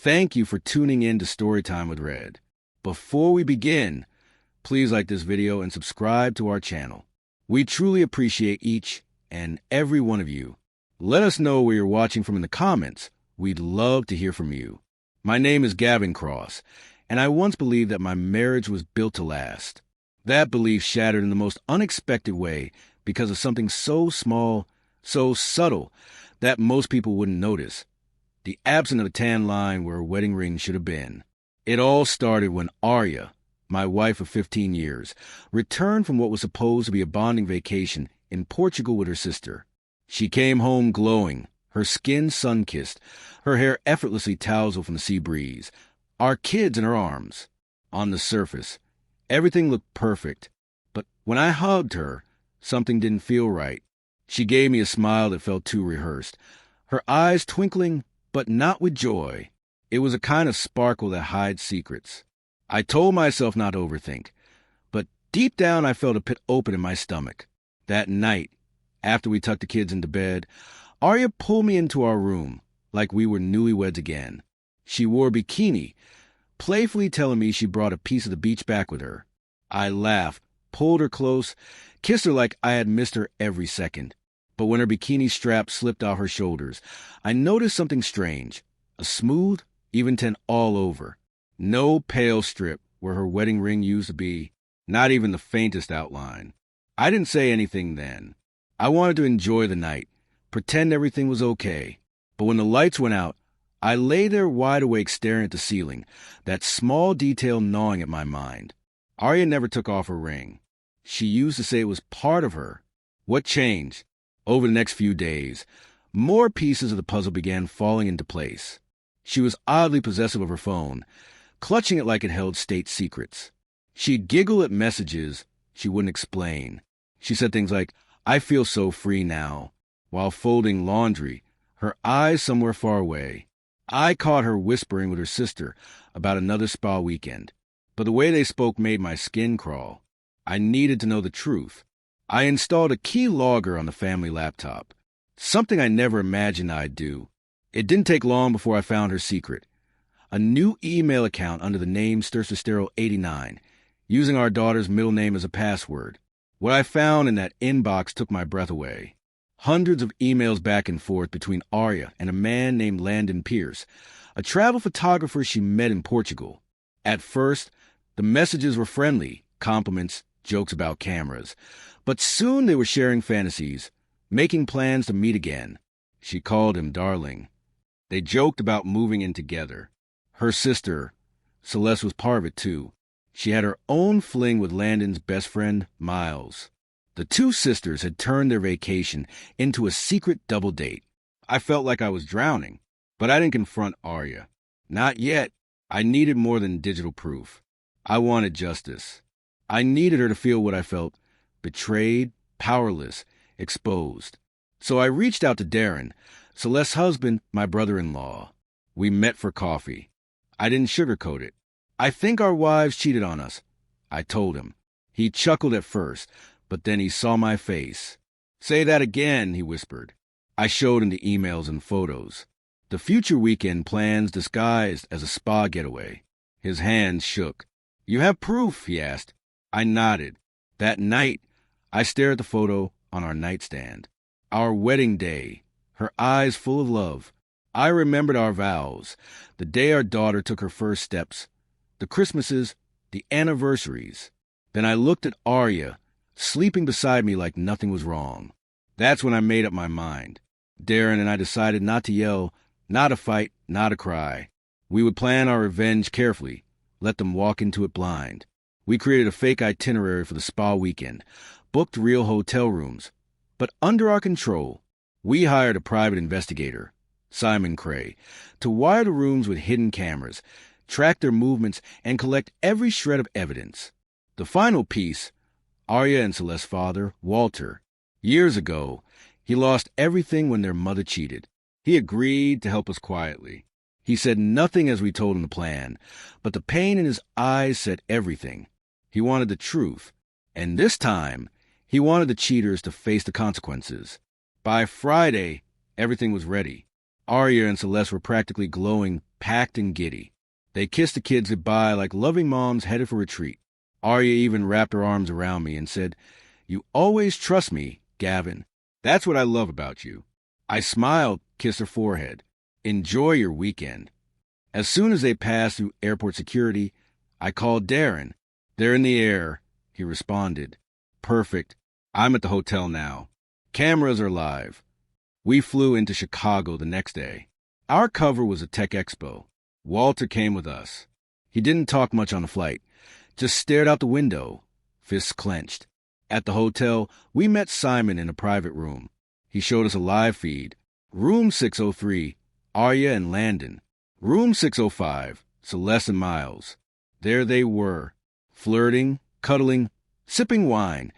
Thank you for tuning in to Storytime with Red. Before we begin, please like this video and subscribe to our channel. We truly appreciate each and every one of you. Let us know where you're watching from in the comments. We'd love to hear from you. My name is Gavin Cross, and I once believed that my marriage was built to last. That belief shattered in the most unexpected way because of something so small, so subtle, that most people wouldn't notice. The absence of a tan line where a wedding ring should have been. It all started when Arya, my wife of 15 years, returned from what was supposed to be a bonding vacation in Portugal with her sister. She came home glowing, her skin sun-kissed, her hair effortlessly tousled from the sea breeze, our kids in her arms. On the surface, everything looked perfect, but when I hugged her, something didn't feel right. She gave me a smile that felt too rehearsed, her eyes twinkling, but not with joy. It was a kind of sparkle that hides secrets. I told myself not to overthink, but deep down I felt a pit open in my stomach. That night, after we tucked the kids into bed, Arya pulled me into our room like we were newlyweds again. She wore a bikini, playfully telling me she brought a piece of the beach back with her. I laughed, pulled her close, kissed her like I had missed her every second. But when her bikini strap slipped off her shoulders, I noticed something strange. A smooth, even tint all over. No pale strip where her wedding ring used to be, not even the faintest outline. I didn't say anything then. I wanted to enjoy the night, pretend everything was okay. But when the lights went out, I lay there wide awake staring at the ceiling, that small detail gnawing at my mind. Arya never took off her ring. She used to say it was part of her. What changed? Over the next few days, more pieces of the puzzle began falling into place. She was oddly possessive of her phone, clutching it like it held state secrets. She'd giggle at messages she wouldn't explain. She said things like, "I feel so free now," while folding laundry, her eyes somewhere far away. I caught her whispering with her sister about another spa weekend, but the way they spoke made my skin crawl. I needed to know the truth. I installed a key logger on the family laptop, something I never imagined I'd do. It didn't take long before I found her secret. A new email account under the name Stercestero89, using our daughter's middle name as a password. What I found in that inbox took my breath away. Hundreds of emails back and forth between Arya and a man named Landon Pierce, a travel photographer she met in Portugal. At first, the messages were friendly, compliments, jokes about cameras. But soon they were sharing fantasies, making plans to meet again. She called him darling. They joked about moving in together. Her sister, Celeste, was part of it too. She had her own fling with Landon's best friend, Miles. The two sisters had turned their vacation into a secret double date. I felt like I was drowning, but I didn't confront Arya. Not yet. I needed more than digital proof. I wanted justice. I needed her to feel what I felt. Betrayed, powerless, exposed. So I reached out to Darren, Celeste's husband, my brother-in-law. We met for coffee. I didn't sugarcoat it. "I think our wives cheated on us," I told him. He chuckled at first, but then he saw my face. "Say that again," he whispered. I showed him the emails and photos. The future weekend plans disguised as a spa getaway. His hands shook. "You have proof?" he asked. I nodded. That night, I stared at the photo on our nightstand. Our wedding day, her eyes full of love. I remembered our vows, the day our daughter took her first steps, the Christmases, the anniversaries. Then I looked at Arya, sleeping beside me like nothing was wrong. That's when I made up my mind. Darren and I decided not to yell, not to fight, not to cry. We would plan our revenge carefully, let them walk into it blind. We created a fake itinerary for the spa weekend, booked real hotel rooms. But under our control, we hired a private investigator, Simon Cray, to wire the rooms with hidden cameras, track their movements, and collect every shred of evidence. The final piece, Arya and Celeste's father, Walter. Years ago, he lost everything when their mother cheated. He agreed to help us quietly. He said nothing as we told him the plan, but the pain in his eyes said everything. He wanted the truth, and this time, he wanted the cheaters to face the consequences. By Friday, everything was ready. Arya and Celeste were practically glowing, packed and giddy. They kissed the kids goodbye like loving moms headed for retreat. Arya even wrapped her arms around me and said, "You always trust me, Gavin. That's what I love about you." I smiled, kissed her forehead. "Enjoy your weekend." As soon as they passed through airport security, I called Darren. "They're in the air," he responded. "Perfect. I'm at the hotel now. Cameras are live." We flew into Chicago the next day. Our cover was a tech expo. Walter came with us. He didn't talk much on the flight, just stared out the window, fists clenched. At the hotel, we met Simon in a private room. He showed us a live feed. Room 603, Arya and Landon. Room 605, Celeste and Miles. There they were, flirting, cuddling, sipping wine,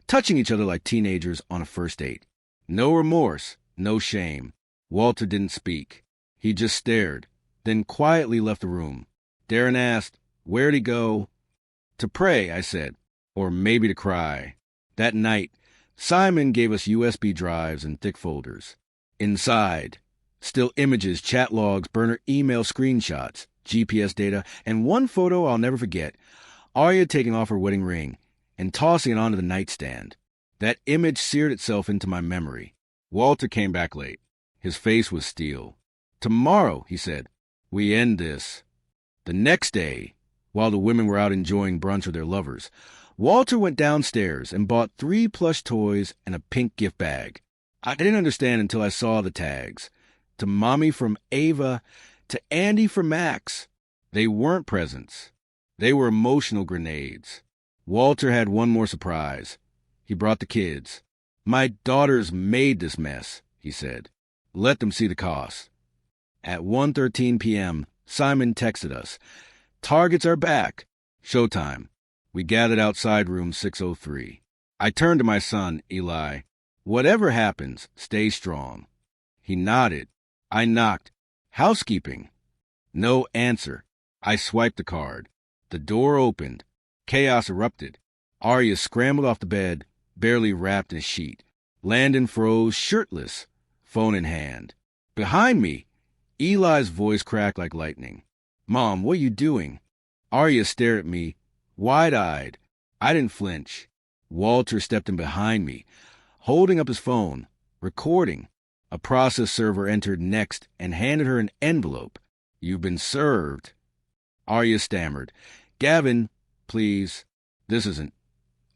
touching each other like teenagers on a first date. No remorse, no shame. Walter didn't speak. He just stared, then quietly left the room. Darren asked, "Where'd he go?" "To pray," I said, "or maybe to cry." That night, Simon gave us USB drives and thick folders. Inside, still images, chat logs, burner email screenshots, GPS data, and one photo I'll never forget, Arya taking off her wedding ring and tossing it onto the nightstand. That image seared itself into my memory. Walter came back late. His face was steel. "Tomorrow," he said, "we end this." The next day, while the women were out enjoying brunch with their lovers, Walter went downstairs and bought 3 plush toys and a pink gift bag. I didn't understand until I saw the tags. To Mommy from Ava, to Andy from Max. They weren't presents. They were emotional grenades. Walter had one more surprise. He brought the kids. "My daughters made this mess," he said. "Let them see the cost." At 1:13 p.m., Simon texted us, "Targets are back. Showtime." We gathered outside room 603. I turned to my son, Eli. "Whatever happens, stay strong." He nodded. I knocked. "Housekeeping." No answer. I swiped the card. The door opened. Chaos erupted. Arya scrambled off the bed, barely wrapped in a sheet. Landon froze, shirtless, phone in hand. Behind me, Eli's voice cracked like lightning. "Mom, what are you doing?" Arya stared at me, wide-eyed. I didn't flinch. Walter stepped in behind me, holding up his phone, recording. A process server entered next and handed her an envelope. "You've been served." Arya stammered, "Gavin, please, this isn't."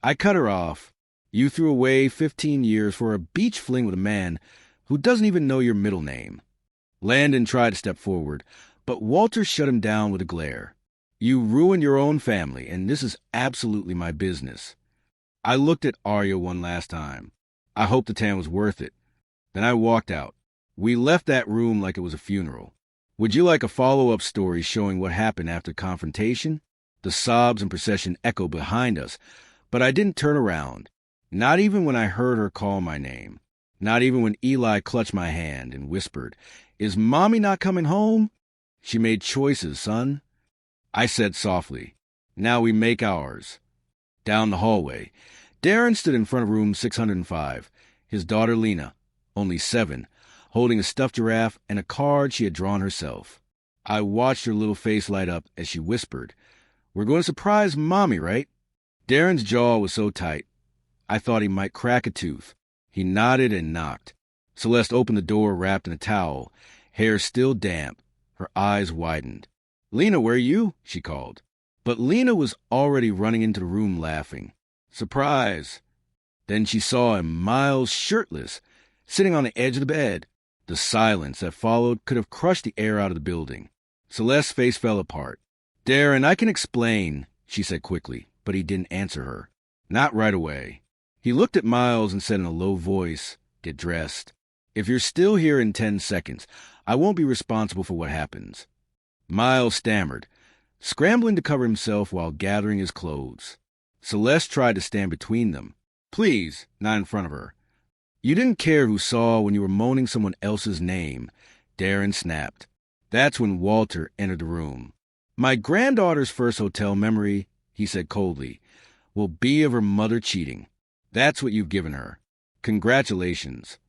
I cut her off. "You threw away 15 years for a beach fling with a man who doesn't even know your middle name." Landon tried to step forward, but Walter shut him down with a glare. "You ruined your own family, and this is absolutely my business." I looked at Arya one last time. I hoped the tan was worth it. Then I walked out. We left that room like it was a funeral. Would you like a follow-up story showing what happened after the confrontation? The sobs and procession echoed behind us, but I didn't turn around. Not even when I heard her call my name. Not even when Eli clutched my hand and whispered, "Is Mommy not coming home?" "She made choices, son." I said softly, "Now we make ours." Down the hallway, Darren stood in front of room 605, his daughter Lena, only 7, holding a stuffed giraffe and a card she had drawn herself. I watched her little face light up as she whispered, "We're going to surprise Mommy, right?" Darren's jaw was so tight, I thought he might crack a tooth. He nodded and knocked. Celeste opened the door wrapped in a towel, hair still damp. Her eyes widened. "Lena, where are you?" she called. But Lena was already running into the room laughing. "Surprise!" Then she saw him, Miles, shirtless, sitting on the edge of the bed. The silence that followed could have crushed the air out of the building. Celeste's face fell apart. "Darren, I can explain," she said quickly, but he didn't answer her. Not right away. He looked at Miles and said in a low voice, "Get dressed. If you're still here in 10 seconds, I won't be responsible for what happens." Miles stammered, scrambling to cover himself while gathering his clothes. Celeste tried to stand between them. "Please," not in front of her. "You didn't care who saw when you were moaning someone else's name," Darren snapped. That's when Walter entered the room. "My granddaughter's first hotel memory," he said coldly, "will be of her mother cheating. That's what you've given her. Congratulations."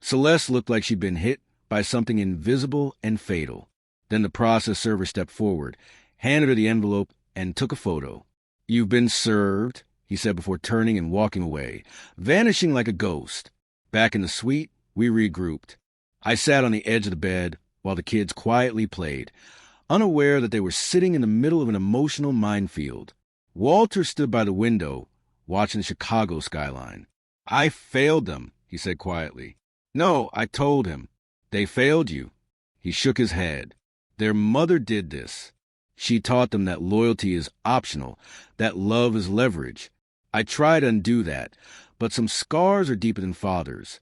Celeste looked like she'd been hit by something invisible and fatal. Then the process server stepped forward, handed her the envelope, and took a photo. "You've been served," he said before turning and walking away, vanishing like a ghost. Back in the suite, we regrouped. I sat on the edge of the bed while the kids quietly played, unaware that they were sitting in the middle of an emotional minefield. Walter stood by the window, watching the Chicago skyline. "I failed them," he said quietly. "No," I told him. "They failed you." He shook his head. "Their mother did this. She taught them that loyalty is optional, that love is leverage. I tried to undo that, but some scars are deeper than fathers."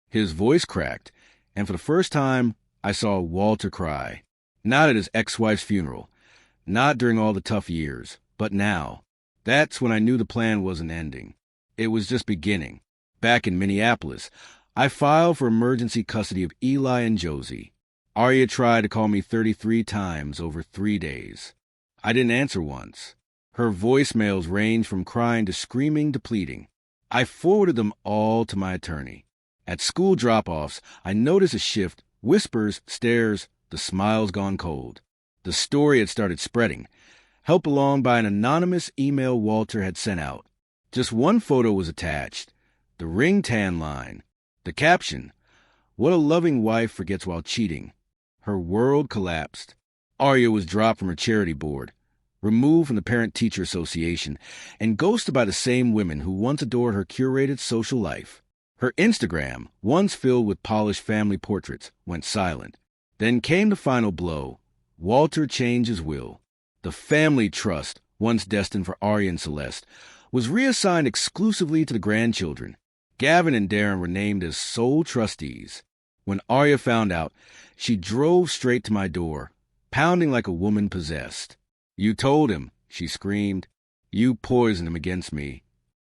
His voice cracked, and for the first time, I saw Walter cry. Not at his ex-wife's funeral, not during all the tough years, but now. That's when I knew the plan wasn't ending. It was just beginning. Back in Minneapolis, I filed for emergency custody of Eli and Josie. Arya tried to call me 33 times over 3 days. I didn't answer once. Her voicemails ranged from crying to screaming to pleading. I forwarded them all to my attorney. At school drop-offs, I noticed a shift, whispers, stares, the smiles gone cold. The story had started spreading, helped along by an anonymous email Walter had sent out. Just one photo was attached, the ring tan line. The caption, "What a loving wife forgets while cheating." Her world collapsed. Arya was dropped from her charity board, removed from the Parent-Teacher Association, and ghosted by the same women who once adored her curated social life. Her Instagram, once filled with polished family portraits, went silent. Then came the final blow. Walter changed his will. The family trust, once destined for Arya and Celeste, was reassigned exclusively to the grandchildren. Gavin and Darren were named as sole trustees. When Arya found out, she drove straight to my door, pounding like a woman possessed. "You told him," she screamed. "You poisoned him against me."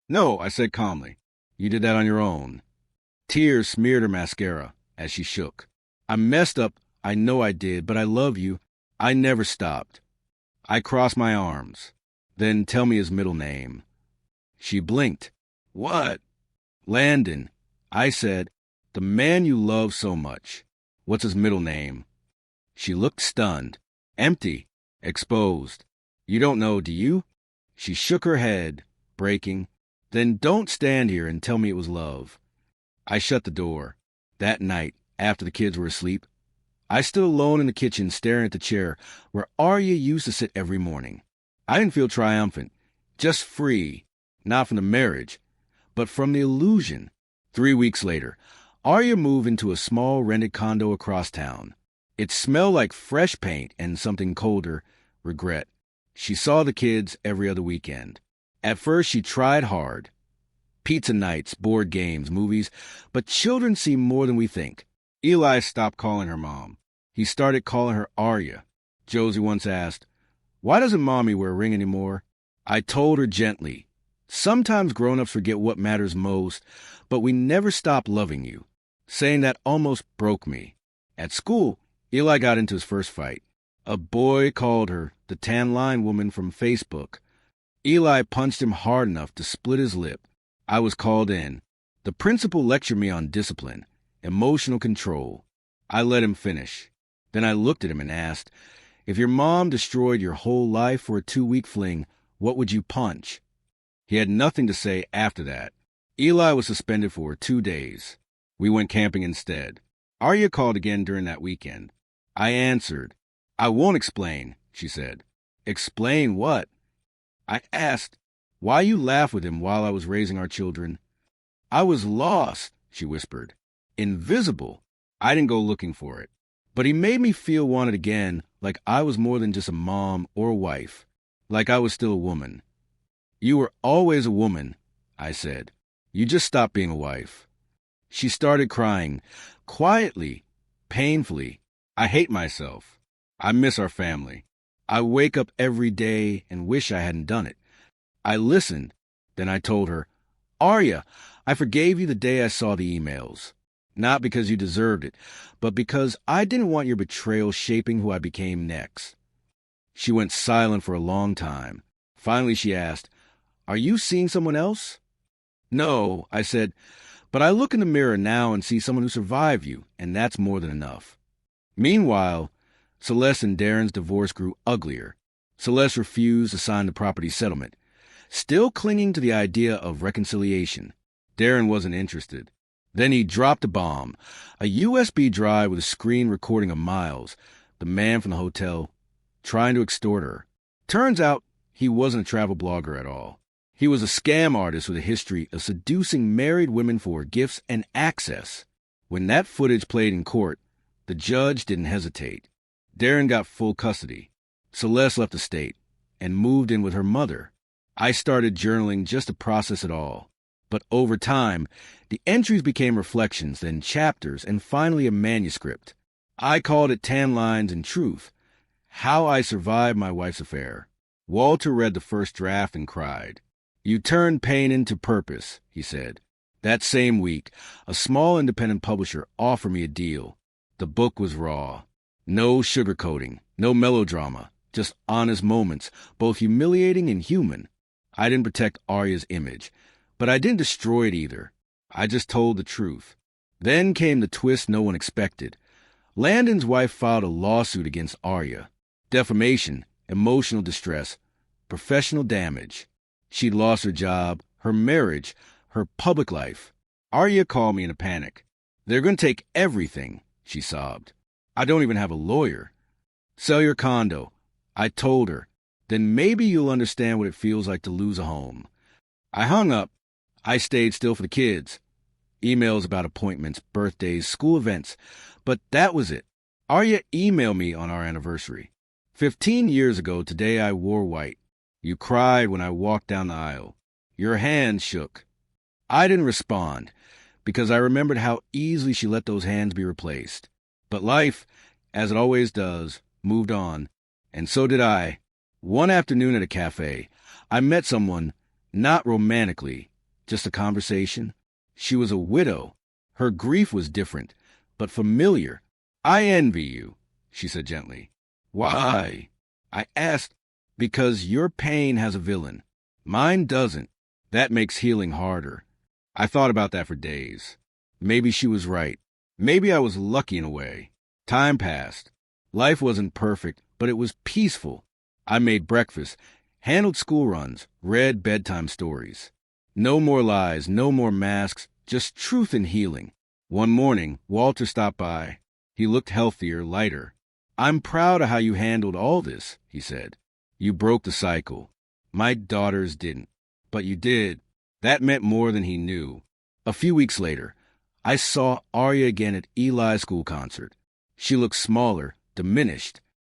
"No," I said calmly. "You did that on your own." Tears smeared her mascara as she shook. "I messed up, I know I did, but I love you. I never stopped." I crossed my arms. "Then tell me his middle name." She blinked. "What?" "Landon." I said, "The man you love so much. What's his middle name?" She looked stunned. Empty. Exposed. "You don't know, do you?" She shook her head, breaking. "Then don't stand here and tell me it was love." I shut the door. That night, after the kids were asleep, I stood alone in the kitchen staring at the chair where Arya used to sit every morning. I didn't feel triumphant, just free, not from the marriage, but from the illusion. 3 weeks later, Arya moved into a small rented condo across town. It smelled like fresh paint and something colder, regret. She saw the kids every other weekend. At first, she tried hard. Pizza nights, board games, movies, but children see more than we think. Eli stopped calling her mom. He started calling her Arya. Josie once asked, "Why doesn't Mommy wear a ring anymore?" I told her gently, "Sometimes grown-ups forget what matters most, but we never stop loving you." Saying that almost broke me. At school, Eli got into his first fight. A boy called her the tan line woman from Facebook. Eli punched him hard enough to split his lip. I was called in. The principal lectured me on discipline, emotional control. I let him finish. Then I looked at him and asked, "If your mom destroyed your whole life for a 2-week fling, what would you punch?" He had nothing to say after that. Eli was suspended for 2 days. We went camping instead. Arya called again during that weekend. I answered. "I won't explain," she said. "Explain what?" I asked, "Why you laugh with him while I was raising our children?" "I was lost," she whispered. "Invisible." I didn't go looking for it. But he made me feel wanted again, like I was more than just a mom or a wife, like I was still a woman. "You were always a woman," I said. "You just stopped being a wife." She started crying, quietly, painfully. "I hate myself. I miss our family. I wake up every day and wish I hadn't done it." I listened. Then I told her, "Arya, I forgave you the day I saw the emails. Not because you deserved it, but because I didn't want your betrayal shaping who I became next." She went silent for a long time. Finally she asked, "Are you seeing someone else?" "No," I said, But I look in the mirror now and see someone who survived you, and that's more than enough. Meanwhile, Celeste and Darren's divorce grew uglier. Celeste refused to sign the property settlement, still clinging to the idea of reconciliation. Darren wasn't interested. Then he dropped a bomb, a USB drive with a screen recording of Miles, the man from the hotel, trying to extort her. Turns out he wasn't a travel blogger at all. He was a scam artist with a history of seducing married women for gifts and access. When that footage played in court, the judge didn't hesitate. Darren got full custody. Celeste left the state and moved in with her mother. I started journaling just to process it all. But over time, the entries became reflections, then chapters, and finally a manuscript. I called it Tan Lines and Truth, How I Survived My Wife's Affair. Walter read the first draft and cried. You turned pain into purpose, he said. That same week, a small independent publisher offered me a deal. The book was raw. No sugarcoating, no melodrama, just honest moments, both humiliating and human. I didn't protect Arya's image, but I didn't destroy it either. I just told the truth. Then came the twist no one expected. Landon's wife filed a lawsuit against Arya. Defamation, emotional distress, professional damage. She'd lost her job, her marriage, her public life. Arya called me in a panic. They're going to take everything, she sobbed. I don't even have a lawyer. Sell your condo, I told her. Then maybe you'll understand what it feels like to lose a home. I hung up. I stayed still for the kids. Emails about appointments, birthdays, school events. But that was it. Arya emailed me on our anniversary. 15 years ago today I wore white. You cried when I walked down the aisle. Your hand shook. I didn't respond because I remembered how easily she let those hands be replaced. But life, as it always does, moved on. And so did I. One afternoon at a cafe, I met someone, not romantically, just a conversation. She was a widow. Her grief was different, but familiar. I envy you, she said gently. Why? I asked. Because your pain has a villain. Mine doesn't. That makes healing harder. I thought about that for days. Maybe she was right. Maybe I was lucky in a way. Time passed. Life wasn't perfect, but it was peaceful. I made breakfast, handled school runs, read bedtime stories. No more lies, no more masks, just truth and healing. One morning, Walter stopped by. He looked healthier, lighter. I'm proud of how you handled all this, he said. You broke the cycle. My daughters didn't. But you did. That meant more than he knew. A few weeks later, I saw Arya again at Eli's school concert. She looked smaller, diminished.